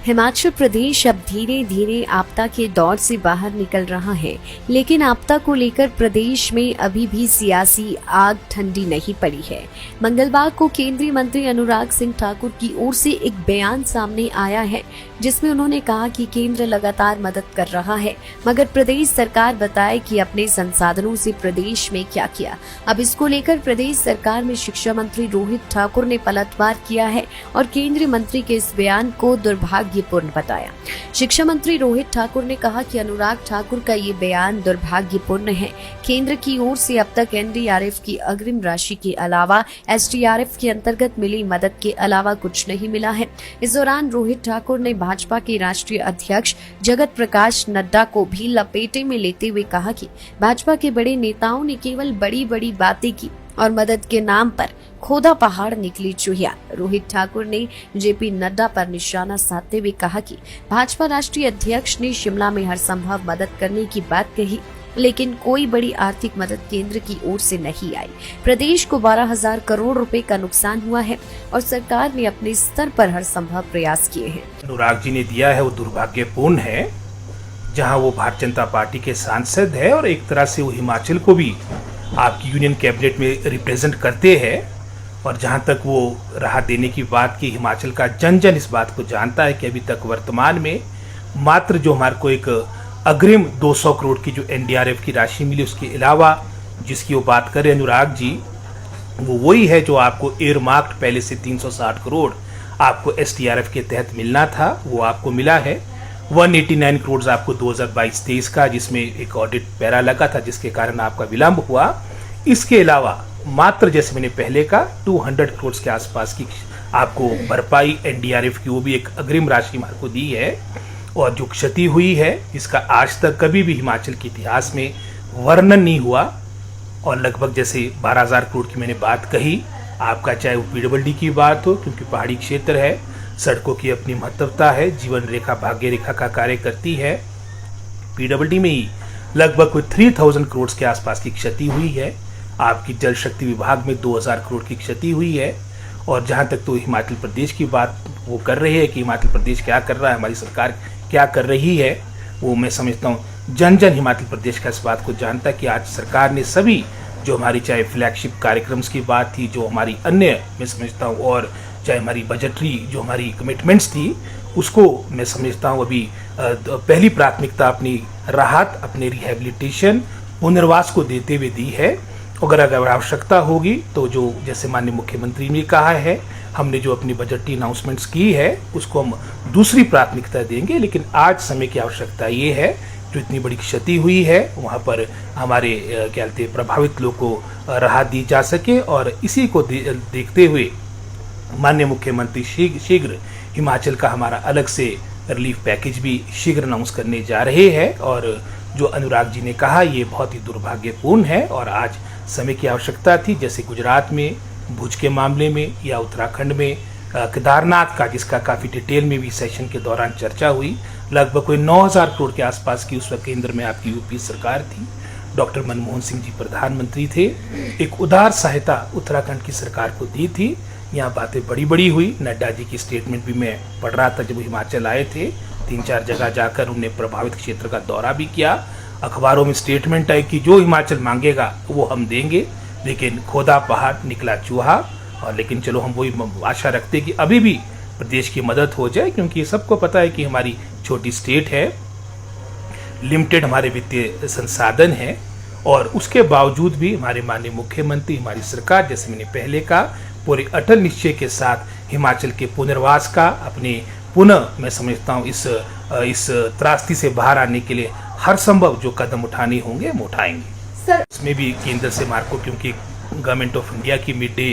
हिमाचल प्रदेश अब धीरे धीरे आपदा के दौर से बाहर निकल रहा है, लेकिन आपदा को लेकर प्रदेश में अभी भी सियासी आग ठंडी नहीं पड़ी है। मंगलवार को केंद्रीय मंत्री अनुराग सिंह ठाकुर की ओर से एक बयान सामने आया है, जिसमें उन्होंने कहा कि केंद्र लगातार मदद कर रहा है, मगर प्रदेश सरकार बताए कि अपने संसाधनों से प्रदेश में क्या किया। अब इसको लेकर प्रदेश सरकार में शिक्षा मंत्री रोहित ठाकुर ने पलटवार किया है और केंद्रीय मंत्री के इस बयान को दुर्भाग्यपूर्ण बताया। शिक्षा मंत्री रोहित ठाकुर ने कहा कि अनुराग ठाकुर का ये बयान दुर्भाग्यपूर्ण है। केंद्र की ओर से अब तक एनडीआरएफ की अग्रिम राशि के अलावा एसडीआरएफ के अंतर्गत मिली मदद के अलावा कुछ नहीं मिला है। इस दौरान रोहित ठाकुर ने भाजपा के राष्ट्रीय अध्यक्ष जगत प्रकाश नड्डा को भी लपेटे में लेते हुए कहा कि भाजपा के बड़े नेताओं ने केवल बड़ी बड़ी बातें की और मदद के नाम पर खोदा पहाड़ निकली चूहिया। रोहित ठाकुर ने जेपी नड्डा पर निशाना साधते हुए कहा कि भाजपा राष्ट्रीय अध्यक्ष ने शिमला में हर संभव मदद करने की बात कही, लेकिन कोई बड़ी आर्थिक मदद केंद्र की ओर से नहीं आई। प्रदेश को 12,000 करोड़ रुपए का नुकसान हुआ है और सरकार ने अपने स्तर पर हर संभव प्रयास किए हैं। अनुराग जी ने दिया है वो दुर्भाग्यपूर्ण है, जहां वो भारतीय जनता पार्टी के सांसद है और एक तरह से वो हिमाचल को भी आपकी यूनियन कैबिनेट में रिप्रेजेंट करते हैं। और जहां तक वो राहत देने की बात की, हिमाचल का जन जन इस बात को जानता है कि अभी तक वर्तमान में मात्र जो हमारे को एक अग्रिम 200 करोड़ की जो एनडीआरएफ की राशि मिली, उसके अलावा जिसकी वो बात कर रहे हैं अनुराग जी, वो वही है जो आपको एयरमार्क्ड पहले से 360 करोड़ आपको एसडीआरएफ के तहत मिलना था, वो आपको मिला है। 189 करोड़ आपको 2022-23 का, जिसमें एक ऑडिट पैरा लगा था जिसके कारण आपका विलंब हुआ। इसके अलावा मात्र जैसे मैंने पहले का 200 करोड़ के आसपास की आपको भरपाई एनडीआरएफ की वो भी एक अग्रिम राशि हमारे को दी है। और जो क्षति हुई है जिसका आज तक कभी भी हिमाचल के इतिहास में वर्णन नहीं हुआ, और लगभग जैसे 12,000 करोड़ की मैंने बात कही, आपका चाहे वो पीडब्ल्यूडी की बात हो, क्योंकि पहाड़ी क्षेत्र है, सड़कों की अपनी महत्वता है, जीवन रेखा भाग्य रेखा का कार्य करती है। पीडब्ल्यूडी में ही लगभग कोई 3,000 करोड़ के आसपास की क्षति हुई है। आपकी जल शक्ति विभाग में 2,000 करोड़ की क्षति हुई है। और जहां तक तो हिमाचल प्रदेश की बात वो कर रहे हैं कि हिमाचल प्रदेश क्या कर रहा है, हमारी सरकार क्या कर रही है, वो मैं समझता हूँ जन जन हिमाचल प्रदेश का इस बात को जानता है कि आज सरकार ने सभी जो हमारी चाहे फ्लैगशिप कार्यक्रम्स की बात थी, जो हमारी अन्य मैं समझता हूँ, और चाहे हमारी बजटरी जो हमारी कमिटमेंट्स थी, उसको मैं समझता हूँ अभी पहली प्राथमिकता अपनी राहत, अपने रिहेबिलिटेशन, पुनर्वास को देते हुए दी है। अगर आवश्यकता होगी तो जो जैसे माननीय मुख्यमंत्री ने कहा है, हमने जो अपनी बजटरी अनाउंसमेंट्स की है उसको हम दूसरी प्राथमिकता देंगे। लेकिन आज समय की आवश्यकता ये है, जो इतनी बड़ी क्षति हुई है वहाँ पर हमारे क्या कहते हैं प्रभावित लोगों को राहत दी जा सके। और इसी को देखते हुए माननीय मुख्यमंत्री शीघ्र हिमाचल का हमारा अलग से रिलीफ पैकेज भी शीघ्र अनाउंस करने जा रहे हैं। और जो अनुराग जी ने कहा ये बहुत ही दुर्भाग्यपूर्ण है और आज समय की आवश्यकता थी। जैसे गुजरात में भुज के मामले में, या उत्तराखंड में केदारनाथ का, जिसका काफ़ी डिटेल में भी सेशन के दौरान चर्चा हुई, लगभग कोई 9,000 करोड़ के आसपास की उस वक्त केंद्र में आपकी यूपी सरकार थी, डॉक्टर मनमोहन सिंह जी प्रधानमंत्री थे। एक उदार सहायता उत्तराखंड की सरकार को दी थी। यहाँ बातें बड़ी बड़ी हुई। नड्डा जी की स्टेटमेंट भी मैं पढ़ रहा था जब हिमाचल आए थे, 3-4 जगह जाकर उन्होंने प्रभावित क्षेत्र का दौरा भी किया। अखबारों में स्टेटमेंट आई कि जो हिमाचल मांगेगा वो हम देंगे, लेकिन खोदा पहाड़ निकला चूहा। और लेकिन चलो हम वही आशा रखते कि अभी भी प्रदेश की मदद हो जाए, क्योंकि सबको पता है कि हमारी छोटी स्टेट है, लिमिटेड हमारे वित्तीय संसाधन है, और उसके बावजूद भी हमारे माननीय मुख्यमंत्री, हमारी सरकार, जैसे मैंने पहले कहा, पूरे अटल निश्चय के साथ हिमाचल के पुनर्वास का, अपने पुनः मैं समझता हूँ इस त्रासदी से बाहर आने के लिए हर संभव जो कदम उठाने होंगे हम उठाएंगे सर। इसमें भी केंद्र से मार्को, क्योंकि गवर्नमेंट ऑफ इंडिया की मिड डे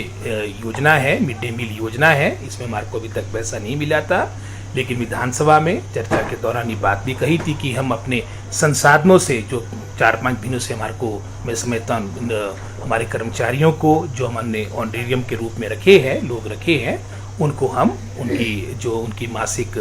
योजना है, मिड डे मील योजना है, इसमें मार्को अभी तक पैसा नहीं मिला था। लेकिन विधानसभा में चर्चा के दौरान ये बात भी कही थी कि हम अपने संसाधनों से, जो 4-5 महीनों से हमारे को मैं समझता हूँ हमारे कर्मचारियों को जो हमने ऑनरेरियम के रूप में रखे हैं, लोग रखे हैं, उनको हम उनकी मासिक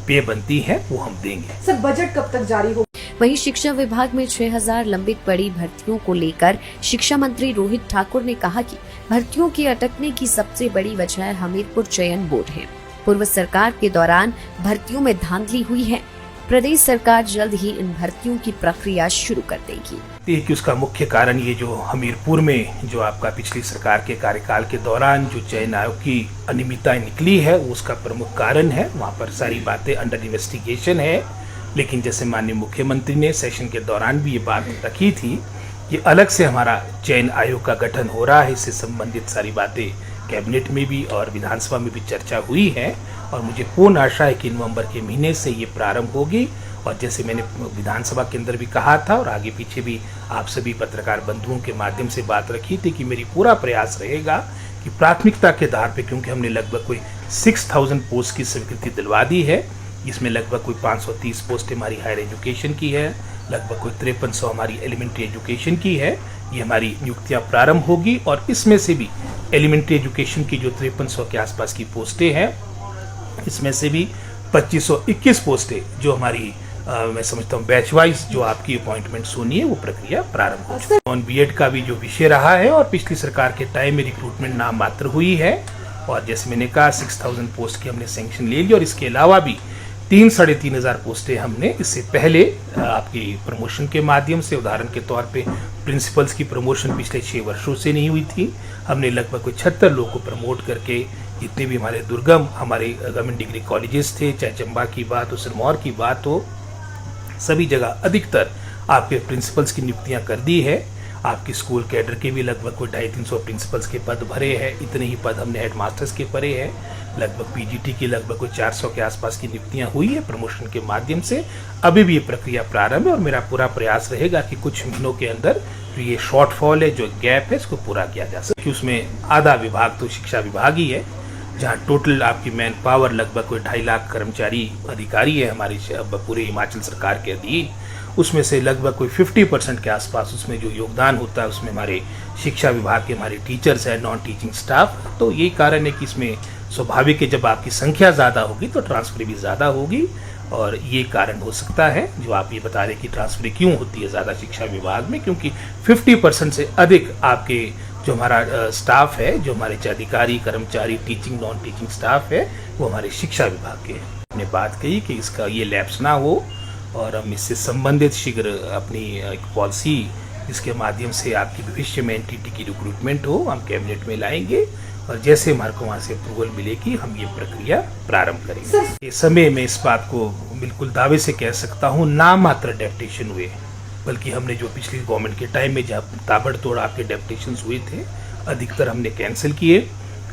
पे बनती है वो हम देंगे। सर बजट कब तक जारी होगा? वहीं शिक्षा विभाग में 6,000 लंबित पड़ी भर्तियों को लेकर शिक्षा मंत्री रोहित ठाकुर ने कहा कि भर्तियों के अटकने की सबसे बड़ी वजह हमीरपुर चयन बोर्ड है। पूर्व सरकार के दौरान भर्तियों में धांधली हुई है। प्रदेश सरकार जल्द ही इन भर्तियों की प्रक्रिया शुरू कर देगी। देखिए, उसका मुख्य कारण ये जो हमीरपुर में जो आपका पिछली सरकार के कार्यकाल के दौरान जो चयन आयोग की अनियमितताएं निकली है, वो उसका प्रमुख कारण है। वहाँ पर सारी बातें अंडर इन्वेस्टिगेशन है, लेकिन जैसे माननीय मुख्यमंत्री ने सेशन के दौरान भी ये बात रखी थी कि अलग से हमारा चयन आयोग का गठन हो रहा है, इससे संबंधित सारी बातें कैबिनेट में भी और विधानसभा में भी चर्चा हुई है और मुझे पूर्ण आशा है कि नवंबर के महीने से ये प्रारंभ होगी। और जैसे मैंने विधानसभा के अंदर भी कहा था और आगे पीछे भी आप सभी पत्रकार बंधुओं के माध्यम से बात रखी थी कि मेरी पूरा प्रयास रहेगा कि प्राथमिकता के आधार पे, क्योंकि हमने लगभग कोई 6000 पोस्ट की स्वीकृति दिलवा दी है, इसमें लगभग कोई 530 पोस्ट हमारी हायर एजुकेशन की है, लगभग कोई 5300 हमारी एलिमेंट्री एजुकेशन की है। ये हमारी नियुक्तियां प्रारंभ होगी और इसमें से भी एलिमेंट्री एजुकेशन की जो 5300 के आसपास की पोस्टें हैं, इसमें से भी 2521 पोस्टें जो हमारी मैं समझता हूँ बैच वाइज जो आपकी अपॉइंटमेंट्स होनी है, वो प्रक्रिया प्रारंभ हो चुकी है। ऑन बीएड का भी जो विषय रहा है और पिछली सरकार के टाइम में रिक्रूटमेंट नाम मात्र हुई है और जैसे मैंने कहा 6000 पोस्ट की हमने सैंक्शन ले ली और इसके अलावा भी 3-3,500 पोस्टें हमने इससे पहले आपकी प्रमोशन के माध्यम से, उदाहरण के तौर पे प्रिंसिपल्स की प्रमोशन पिछले 6 वर्षों से नहीं हुई थी, हमने लगभग कोई 76 लोगों को प्रमोट करके, जितने भी हमारे दुर्गम हमारे गवर्नमेंट डिग्री कॉलेजेस थे, चाहे चंबा की बात हो, सिरमौर की बात हो, सभी जगह अधिकतर आपके प्रिंसिपल्स की नियुक्तियां कर दी है। आपकी स्कूल कैडर के भी लगभग कोई 250-300 प्रिंसिपल्स के पद भरे हैं, इतने ही पद हमने हेड मास्टर्स के भरे हैं, लगभग पीजीटी की लगभग कोई 400 के आसपास की नियुक्तियां हुई है प्रमोशन के माध्यम से। अभी भी ये प्रक्रिया प्रारंभ है और मेरा पूरा प्रयास रहेगा कि कुछ महीनों के अंदर जो ये शॉर्टफॉल है, जो गैप है, इसको पूरा किया जा सके। उसमें आधा विभाग तो शिक्षा विभाग ही है, जहाँ टोटल आपकी मैन पावर लगभग कोई 2.5 लाख कर्मचारी अधिकारी है हमारे पूरे हिमाचल सरकार के अधीन। उसमें से लगभग कोई 50% के आसपास उसमें जो योगदान होता है उसमें हमारे शिक्षा विभाग के हमारे टीचर्स हैं, नॉन टीचिंग स्टाफ। तो यही कारण है कि इसमें स्वाभाविक है जब आपकी संख्या ज़्यादा होगी तो ट्रांसफर भी ज़्यादा होगी और ये कारण हो सकता है जो आप ये बता रहे कि ट्रांसफर क्यों होती है ज़्यादा शिक्षा विभाग में, क्योंकि 50% से अधिक आपके जो हमारा स्टाफ है, जो हमारे अधिकारी कर्मचारी टीचिंग नॉन टीचिंग स्टाफ है, वो हमारे शिक्षा विभाग के हैं। हमने बात कही कि इसका ये लैप्स ना हो और हम इससे संबंधित शीघ्र अपनी एक पॉलिसी जिसके माध्यम से आपकी भविष्य में एनटीटी की रिक्रूटमेंट हो, हम कैबिनेट में लाएंगे और जैसे हमारे को वहाँ से अप्रूवल मिलेगी हम ये प्रक्रिया प्रारंभ करेंगे। इस समय मैं इस बात को बिल्कुल दावे से कह सकता हूँ, नाम मात्र डेप्यूटेशन हुए, बल्कि हमने जो पिछली गवर्नमेंट के टाइम में जब ताबड़तोड़ आपके डेप्यूटेशन हुए थे, अधिकतर हमने कैंसिल किए।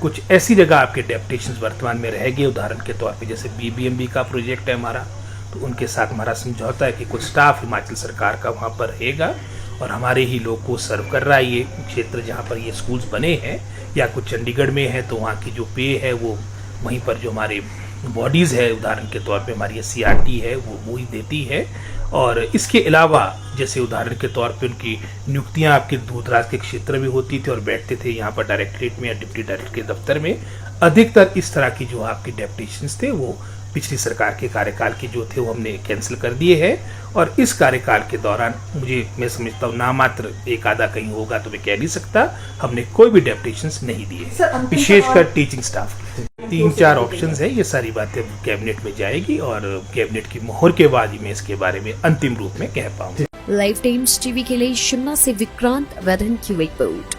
कुछ ऐसी जगह आपके डेप्यूटेशन वर्तमान में रह गए, उदाहरण के तौर पे जैसे बीबीएमबी का प्रोजेक्ट है हमारा, तो उनके साथ हमारा समझौता है कि कुछ स्टाफ हिमाचल सरकार का वहाँ पर रहेगा और हमारे ही लोग को सर्व कर रहा है ये क्षेत्र जहाँ पर ये स्कूल्स बने हैं, या कुछ चंडीगढ़ में है तो वहाँ की जो पे है वो वहीं पर जो हमारे बॉडीज़ है, उदाहरण के तौर पे हमारी CRT है वो ही देती है। और इसके अलावा जैसे उदाहरण के तौर पे उनकी नियुक्तियां आपके दूरदराज के क्षेत्र में होती थी और बैठते थे यहाँ पर डायरेक्टरेट में या डिप्टी डायरेक्टर के दफ्तर में, अधिकतर इस तरह की जो आपके डेप्यूटेशंस थे वो पिछली सरकार के कार्यकाल के जो थे वो हमने कैंसिल कर दिए हैं। और इस कार्यकाल के दौरान मैं समझता हूँ ना मात्र एक आधा कहीं होगा तो मैं कह नहीं सकता, हमने कोई भी डेप्यूटेशंस नहीं दिए, विशेषकर टीचिंग स्टाफ की। 3-4 ऑप्शंस है, ये सारी बातें कैबिनेट में जाएगी और कैबिनेट की मोहर के बाद ही मैं इसके बारे में अंतिम रूप में कह पाऊंगा। लाइव टाइम्स टीवी के लिए शिमला से विक्रांत वर्धन की रिपोर्ट।